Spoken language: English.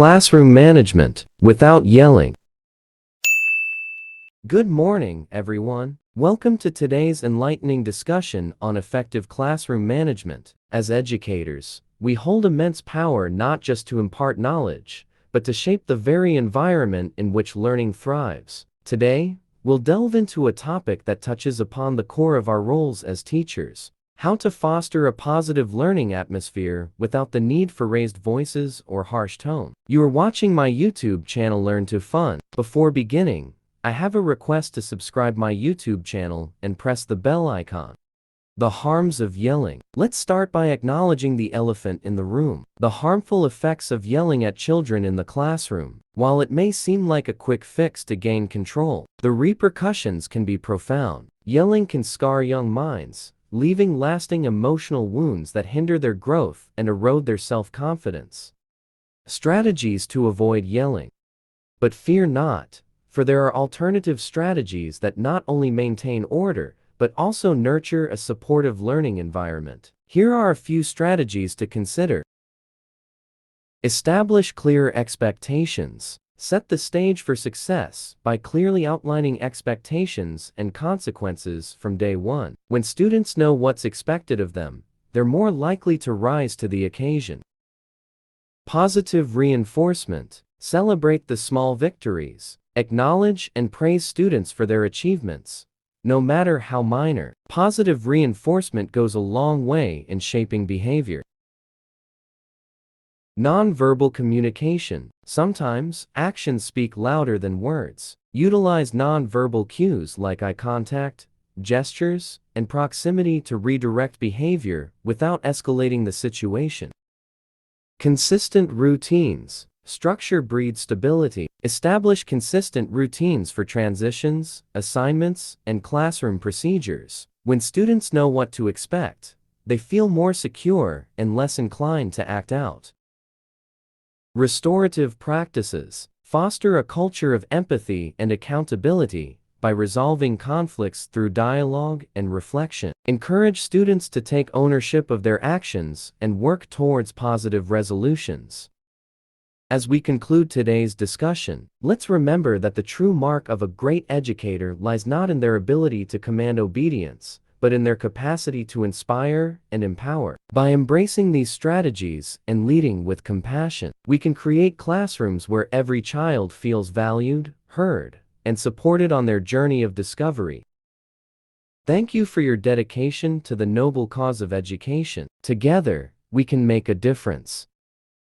Classroom management without yelling. Good morning, everyone. Welcome to today's enlightening discussion on effective classroom management. As educators, we hold immense power not just to impart knowledge, but to shape the very environment in which learning thrives. Today, we'll delve into a topic that touches upon the core of our roles as teachers: how to foster a positive learning atmosphere without the need for raised voices or harsh tone. You are watching my YouTube channel Learn to Fun. Before beginning, I have a request to subscribe my YouTube channel and press the bell icon. The harms of yelling. Let's start by acknowledging the elephant in the room: the harmful effects of yelling at children in the classroom. While it may seem like a quick fix to gain control, the repercussions can be profound. Yelling can scar young minds, leaving lasting emotional wounds that hinder their growth and erode their self-confidence. Strategies to avoid yelling. But fear not, for there are alternative strategies that not only maintain order, but also nurture a supportive learning environment. Here are a few strategies to consider. Establish clear expectations. Set the stage for success by clearly outlining expectations and consequences from day one. When students know what's expected of them, they're more likely to rise to the occasion. Positive reinforcement. Celebrate the small victories. Acknowledge and praise students for their achievements, no matter how minor. Positive reinforcement goes a long way in shaping behavior. Nonverbal communication. Sometimes, actions speak louder than words. Utilize nonverbal cues like eye contact, gestures, and proximity to redirect behavior without escalating the situation. Consistent routines. Structure breeds stability. Establish consistent routines for transitions, assignments, and classroom procedures. When students know what to expect, they feel more secure and less inclined to act out. Restorative practices. Foster a culture of empathy and accountability by resolving conflicts through dialogue and reflection. Encourage students to take ownership of their actions and work towards positive resolutions. As we conclude today's discussion, let's remember that the true mark of a great educator lies not in their ability to command obedience, but in their capacity to inspire and empower. By embracing these strategies and leading with compassion, we can create classrooms where every child feels valued, heard, and supported on their journey of discovery. Thank you for your dedication to the noble cause of education. Together, we can make a difference.